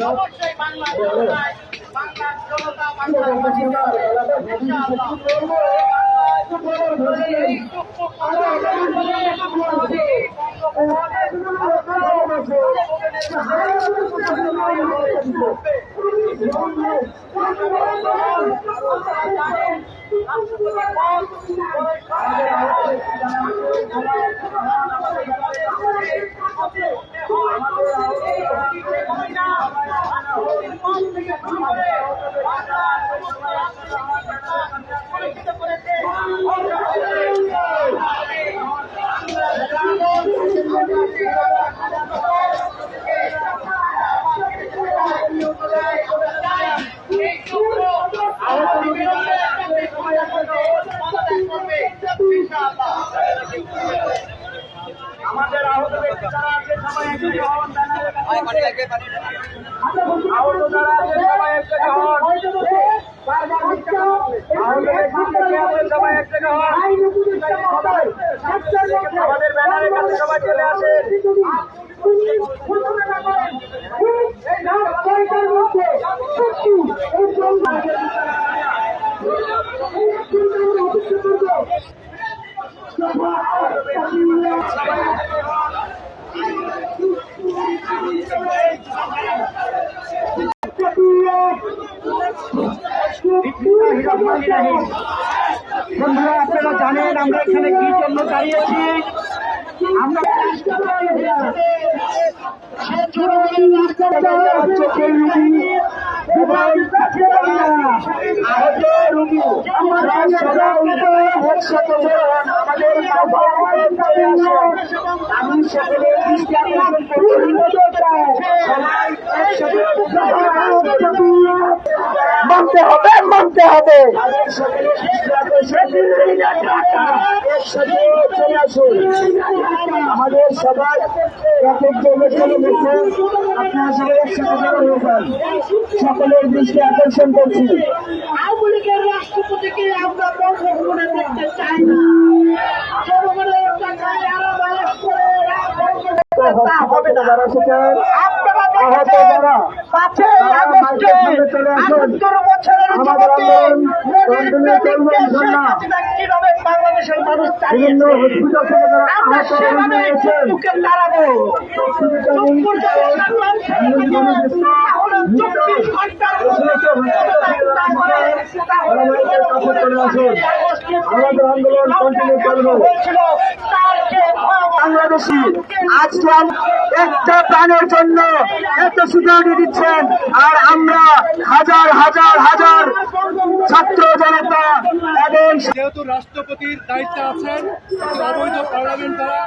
অবশ্যই বাংলার জনতা আমাদের আহত ব্যক্তি যারা আছে সবাই একসাথে হন, আহত যারা আছে সবাই একসাথে হন, সবাই একসাথে হন, আমাদের ব্যানারের কাছে সবাই চলে আসেন। বন্ধুরা, আপনারা জানেন আমরা এখানে কি জন্য দাঁড়িয়েছি। আমরা আমি সকলের দৃষ্টি আকর্ষণ মানতে হবে, মানতে হবে। চলে আসুন, আমাদের সবাই এক এক জায়গায় চলে গেছে। আপনারা সবাই একসাথে হয়ে যান, সকলের দৃষ্টি আকর্ষণ করছি। আওয়ামী লীগের রাষ্ট্রপতিকে আমরা বঙ্গভবনে দেখতে চাই না। জনগণের টাকায় আরো হবে না। যারা সেখানে আহত যারা চলে আসুন, আমাদের কিভাবে বাংলাদেশের মানুষ বিভিন্ন হসপিটাল থেকে দাঁড়াবো। আমাদের আন্দোলন কন্টিনিউ করবো। বাংলাদেশি আজকাল একটা প্রাণের জন্য এত সিকিউরিটি দিচ্ছেন, আর আমরা হাজার হাজার হাজার ছাত্র জনতা এবং যেহেতু রাষ্ট্রপতির দায়িত্বে আছেন অবৈধ পার্লামেন্ট দ্বারা